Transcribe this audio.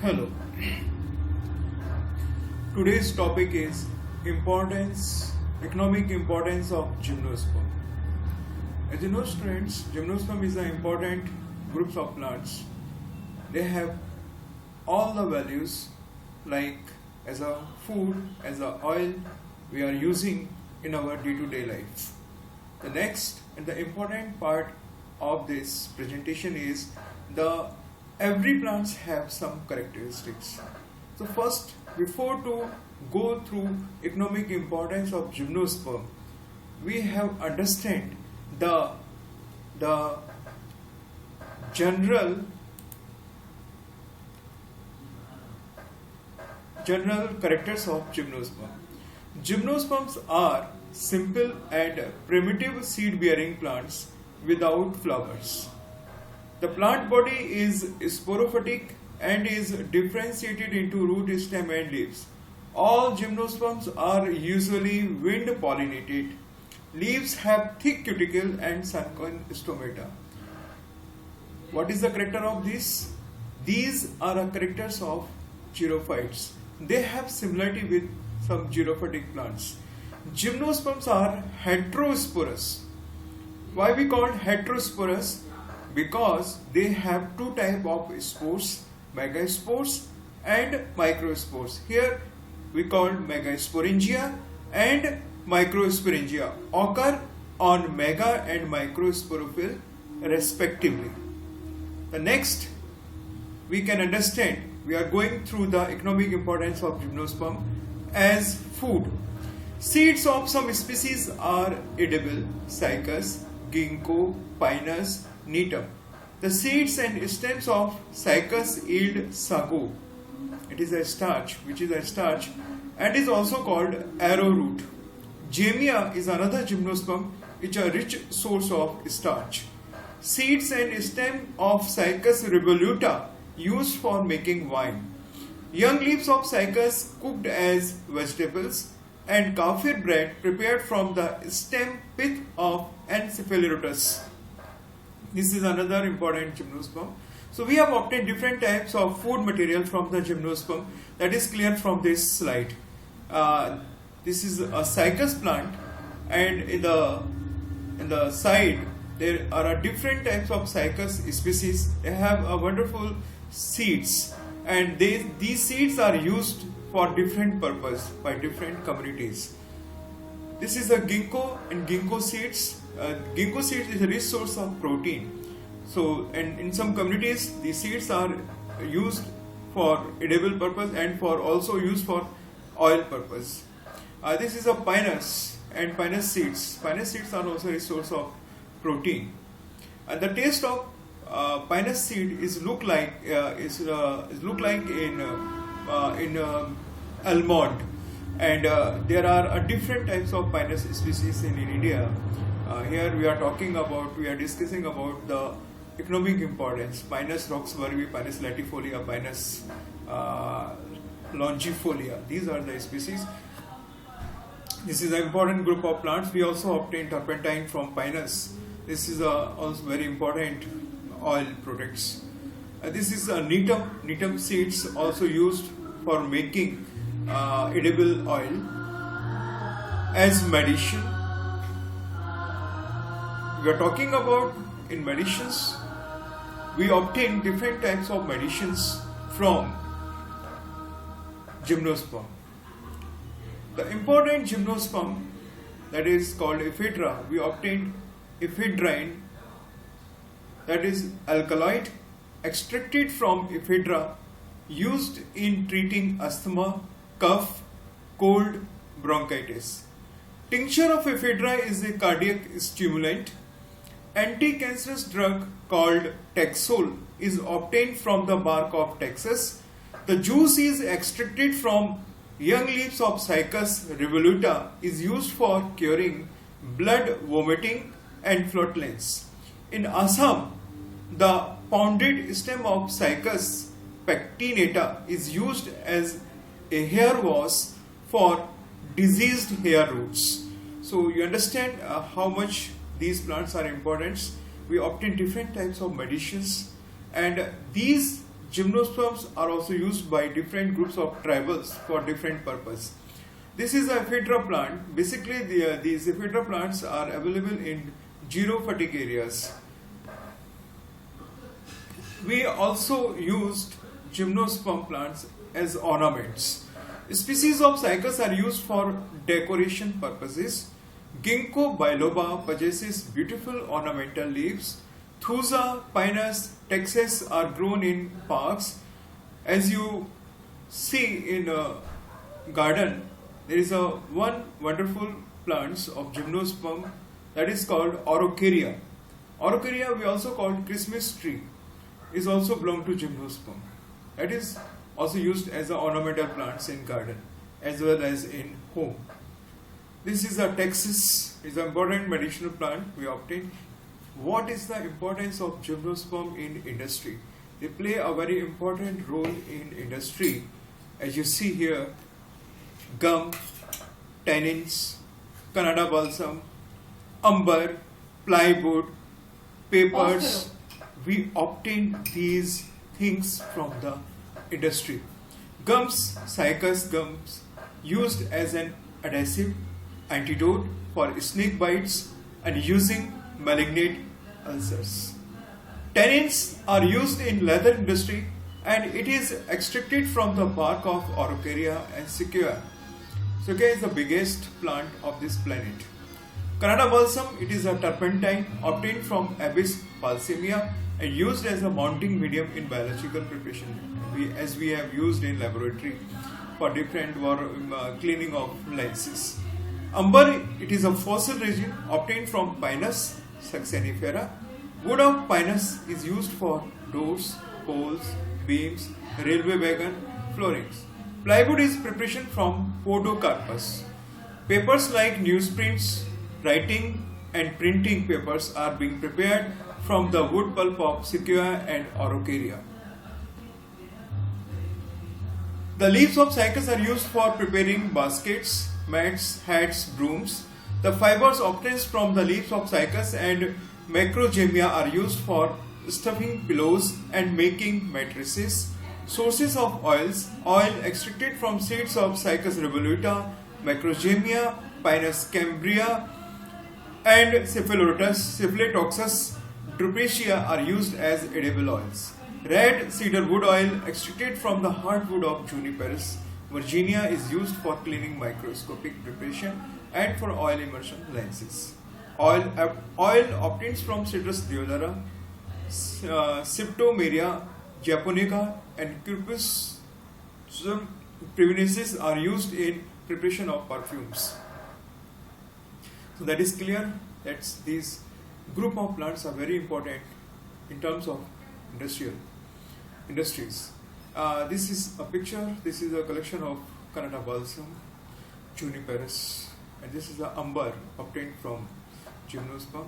Hello. Today's topic is economic importance of gymnosperm. As you know, students, gymnosperm is an important groups of plants. They have all the values like as a food, as a oil we are using in our day-to-day life. The next and the important part of this presentation is the every plants have some characteristics. So first, before to go through economic importance of gymnosperm, we have understand the general characters of gymnosperm. Gymnosperms are simple and primitive seed-bearing plants without flowers. The plant body is sporophytic and is differentiated into root, stem and leaves. All gymnosperms are usually wind pollinated. Leaves have thick cuticle and sunken stomata. What is the character of this? These are the characters of xerophytes. They have similarity with some xerophytic plants. Gymnosperms are heterosporous. Why we called heterosporous? Because they have two types of spores, megaspores and microspores. Here we call megasporangia and microsporangia occur on mega and microsporophyll respectively. The next we can understand, we are going through the economic importance of gymnosperm as food. Seeds of some species are edible, cycas, ginkgo, pinus, Neetum. The seeds and stems of cycas yield sago. It is a starch, and is also called arrowroot. Jamia is another gymnosperm which is a rich source of starch. Seeds and stem of Cycas revoluta used for making wine. Young leaves of Cycas cooked as vegetables, and kafir bread prepared from the stem pith of Encephalotus. This is another important gymnosperm. So we have obtained different types of food material from the gymnosperm. That is clear from this slide. This is a cycas plant, and in the side there are different types of cycas species. They have a wonderful seeds, and these seeds are used for different purpose by different communities. This is a ginkgo and ginkgo seeds. Ginkgo seeds is a rich source of protein. So, and in some communities, the seeds are used for edible purpose and for also used for oil purpose. This is a pinus and pinus seeds. Pinus seeds are also a source of protein. The taste of pinus seed is look like in almond, and there are different types of pinus species in India. Here we are discussing about the economic importance. Pinus roxburghi, Pinus latifolia, Pinus longifolia. These are the species. This is an important group of plants. We also obtain turpentine from Pinus. This is also very important oil products. This is a Neetum. Neetum seeds also used for making edible oil as medicine. We are talking about in medicines. We obtain different types of medicines from gymnosperm. The important gymnosperm, that is called ephedra, we obtained ephedrine, that is alkaloid extracted from ephedra, used in treating asthma, cough, cold, bronchitis. Tincture of ephedra is a cardiac stimulant. Anti-cancerous drug called Taxol is obtained from the bark of Taxus. The juice is extracted from young leaves of Cycas revoluta, is used for curing blood vomiting and flatulence. In Assam, the pounded stem of Cycas pectinata is used as a hair wash for diseased hair roots. So you understand how much these plants are important. We obtain different types of medicines, and these Gymnosperms are also used by different groups of tribals for different purpose. This is a ephedra plant. Basically, these ephedra plants are available in zero fatigue areas. We also used gymnosperm plants as ornaments. Species of cycas are used for decoration purposes. Ginkgo biloba possesses beautiful ornamental leaves. Thuja, Pinus, Texas are grown in parks. As you see in a garden, there is one wonderful plants of gymnosperm that is called Araucaria. Araucaria we also call Christmas tree is also belong to gymnosperm. That is also used as a ornamental plants in garden as well as in home. This is a Texas, is an important medicinal plant we obtain. What is the importance of gymnosperm in industry? They play a very important role in industry. As you see here, gum, tannins, Canada balsam, umber, plywood, papers. We obtain these things from the industry. Gums, cycas gums, used as an adhesive, antidote for snake bites and using malignant ulcers. Tannins are used in leather industry and it is extracted from the bark of Araucaria and Sequoia. Sequoia is the biggest plant of this planet. Canada balsam, it is a turpentine obtained from Abies balsamea and used as a mounting medium in biological preparation, as we have used in laboratory for different cleaning of lenses. Umber, it is a fossil resin obtained from Pinus saxonifera. Wood of Pinus is used for doors, poles, beams, railway wagon, floorings. Plywood is preparation from Podocarpus. Papers like newsprints, writing and printing papers are being prepared from the wood pulp of Sequoia and Araucaria. The leaves of cycas are used for preparing baskets, mats, hats, brooms. The fibers obtained from the leaves of cycas and macrogemia are used for stuffing pillows and making mattresses. Sources of oils: oil extracted from seeds of Cycas revoluta, macrogemia, Pinus cambria, and Cephalatoxus drupacea are used as edible oils. Red cedar wood oil extracted from the hardwood of Juniperus virginia is used for cleaning microscopic preparation and for oil immersion lenses. Oil obtained from Citrus deodara, Septomeria japonica, and Quercus prevenensis are used in preparation of perfumes. So that is clear that these group of plants are very important in terms of industries. This is a picture. This is a collection of Canada balsam, Juniperus, and this is the umber obtained from gymnosperm.